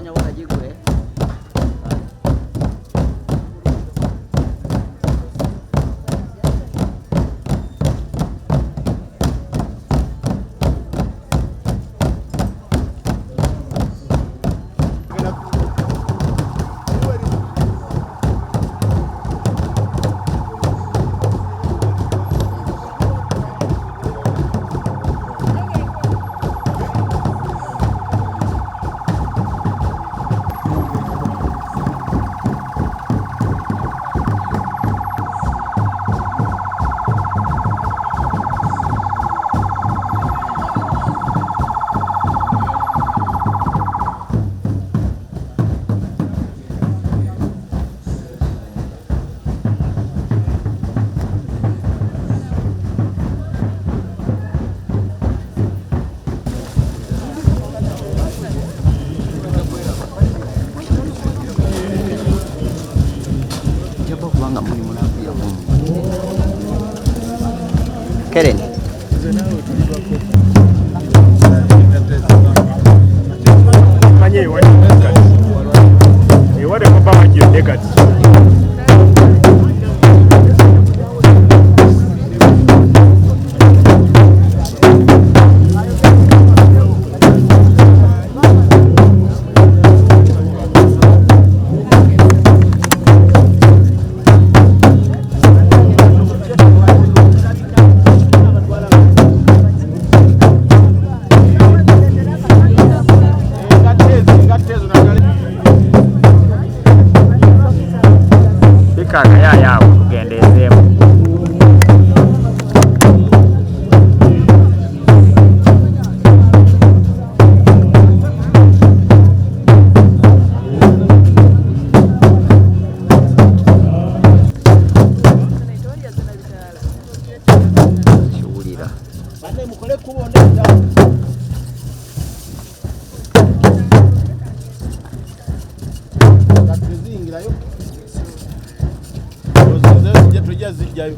Kanya wakajigwe. Keren. Manye wali dekati. Wale kwa baba dekati. Kaka yao kugendezemu shughulira bane mukole kuboneza ngirayo tujya zijyayo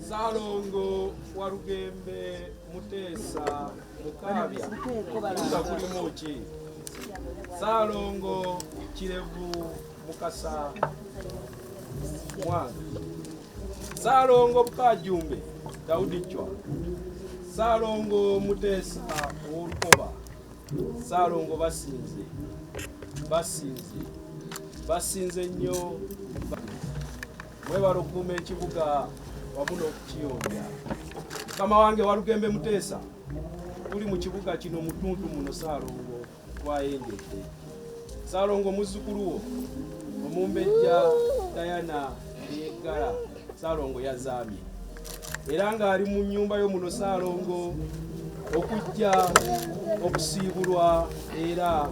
Salongo Warugembe Mutesa Mukabya kuli mochi Salongo Kirevu Mukasa Mwanga Salongo Kajumbe Daudi Chwa Salongo Mutesa Olukoba Salongo basinze nnyo mwebalo okuuma ekibuga wamu n'okukiyonja. Mukama wange Warugembe Mutesa tuli mu kibuga kino mutuntu muno Salongo twayengedde. Salongo muzzukulu wo Omumbejja Diana Yeggala Salongo yazaamye era ng'ali mu nnyumba yo muno Salongo okujja okusiibulwa era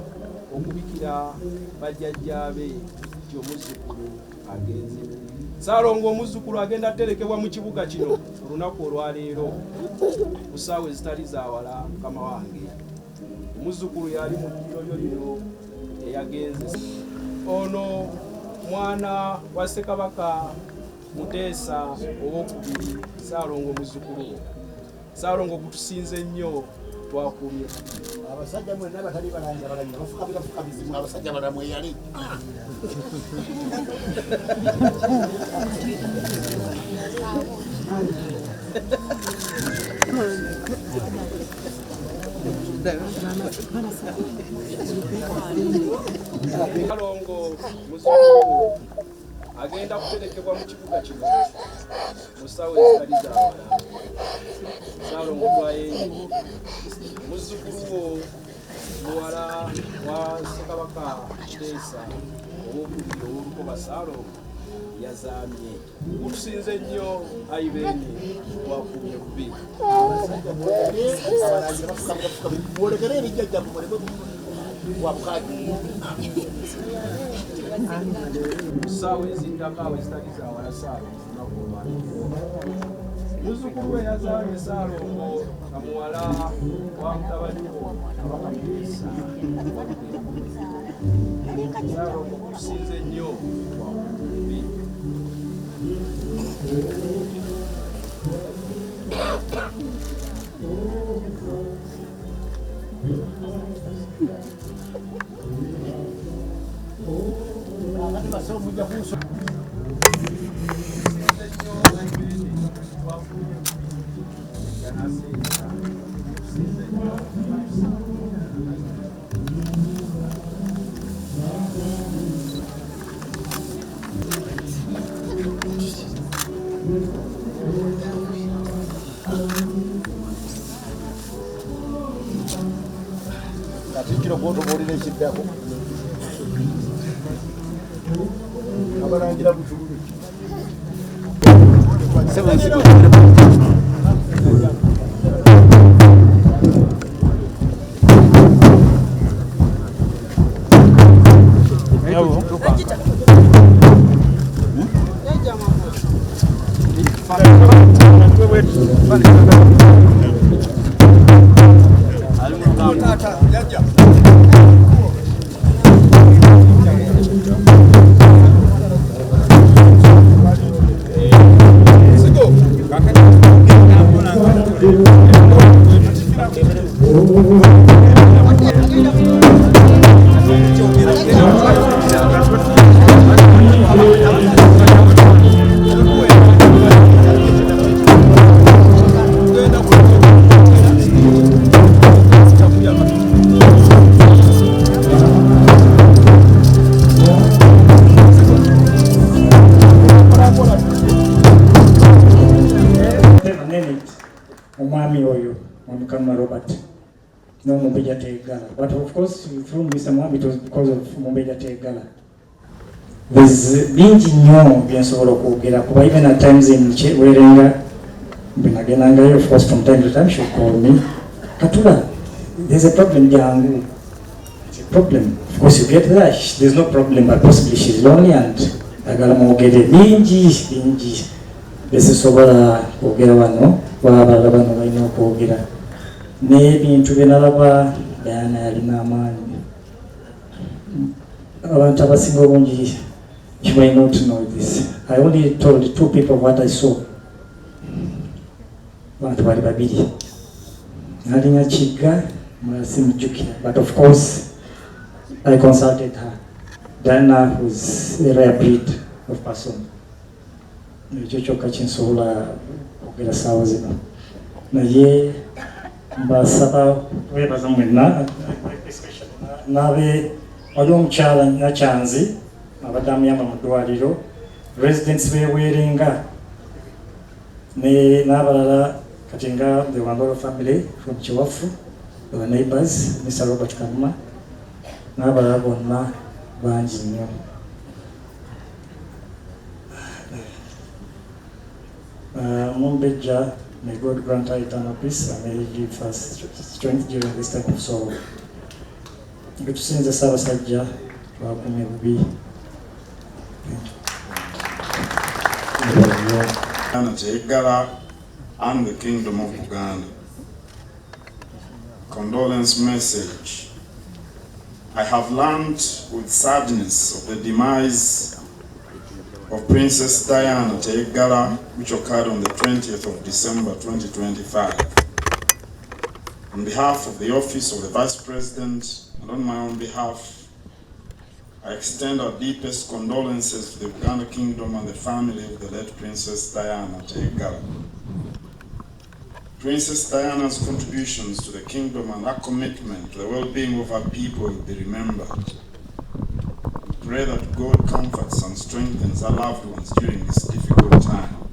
okubikira bajjajjaabe nti omuzzukulu agenze. Salongo omuzzukulu agenda aterekebwa mu kibuga kino olunaku olwaleero ku ssaawa ezitali zaawala. Mukama wange omuzzukulu yali mu ddiro lino eyagenze. Ono mwana wa Ssekabaka Mutesa owokubiri Salongo muzzukulu. Salongo kutusinze nnyo twakumye. Abasajja mwenna batali balanja bafuka bizibu abasajja balamwe yali. Salongo muzzukulu agenda kuterekebwa mu kibuga kino mu ssaawa ezitali zaawala. Salongo twayenye muzzukulu wo muwala wa Ssekabaka Teesa ow'okubiri ow'Olukoba Saalongo yazaamye. Gutusinze nnyo Ivan twakumye bubi. mwolekere ebijjajja mumuleme wabukaji Ssaawa eziddako ezitali za wala Saalongo lunaku olwaleero. Muzzukulu we yazaamye Saalongo nga muwala wa mutabani wo Kabaka Teesa. Saalongo gutusinze nnyo twakumye bubi. akati basawo mujja kunso Katikkiro gwotobuulira ekiddako abalangira butululu omwami oyo Mukama Robert no Mumbejja Teegala, but of course through Mr. Mwami it was because of Mumbejja Teegala. There's bingi nnyo byensobola okwogera kuba even at times in Werenga bwenagendangayo, of course from time to time she'll call me, Katula, there's a problem jangu. It's a problem. Of course you get there, there's no problem, but possibly she's lonely and agala mwogere bingi bezisobola kwogera wano wabala bano balina okwogera n'ebintu bye nalaba Diana yalina amaanyi. Abantu abasinga obungi, you may not know this. I only told 2 people what I saw. Abantu bali babiri. Nalinya Kigga, mulala simujjukira. But of course, I consulted her. Diana, who's a rare breed of person. Ekyo kyokka kyensobola okwogera ssaawa zino. Naye mbasaba weebaza mwenna, nabe wali omukyala Nakyanzi abadde amuyamba mu ddwaliro, residents b'Ewerenga n'abalala kati nga the Wambalo family from Kiwafu, our neighbors, Mr. Robert Kanuma, n'abalala bonna bangi nnyo. Mumbejja, may God grant her eternal peace and may He give us strength during this time of sorrow. Tusinze Ssaabasajja twakumye bubi. Teegala and the Kingdom of Uganda. Condolence message. I have learned with sadness of the demise of Princess Diana Teegala, which occurred on the 20th of December 2025. On behalf of the Office of the Vice President and on my own behalf, I extend our deepest condolences to the Uganda Kingdom and the family of the late Princess Diana Teegala. Princess Diana's contributions to the kingdom and her commitment to the well-being of her people will be remembered. We pray that God comforts and strengthens our loved ones during this difficult time.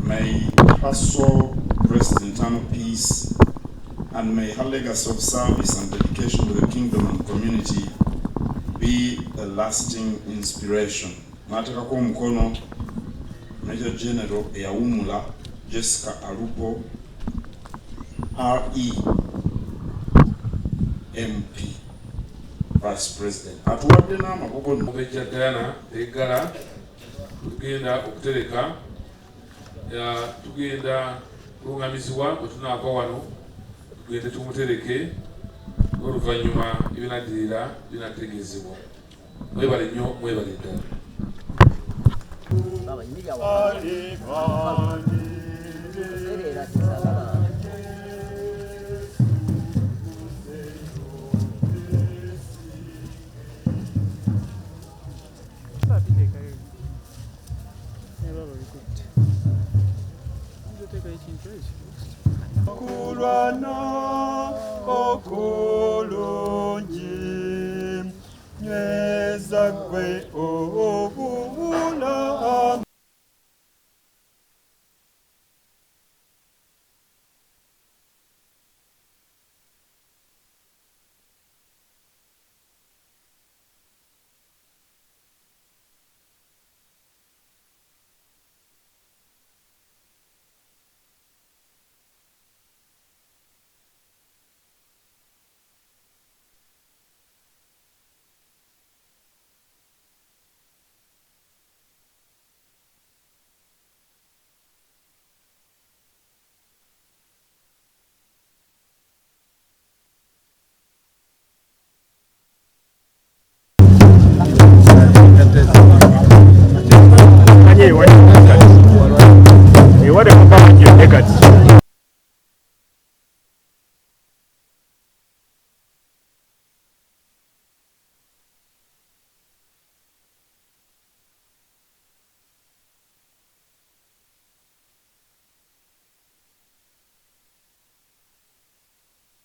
May her soul rest in eternal peace, and may her legacy of service and dedication to the kingdom and community be a lasting inspiration. Nataka kwa mkono Major General Eyawumula Jessica Alupo RE MP Vice President. Atuwadde n'amagogo Major Diana Teggala tugenda okutereka tugenda kulungamizibwa bwe tunaava wano tugende tumutereke n'oluvannyuma ebinaddirira binategeezebwa. Mwebale nnyo, mwebale ddala. Kulwana okulungi nyeza gwe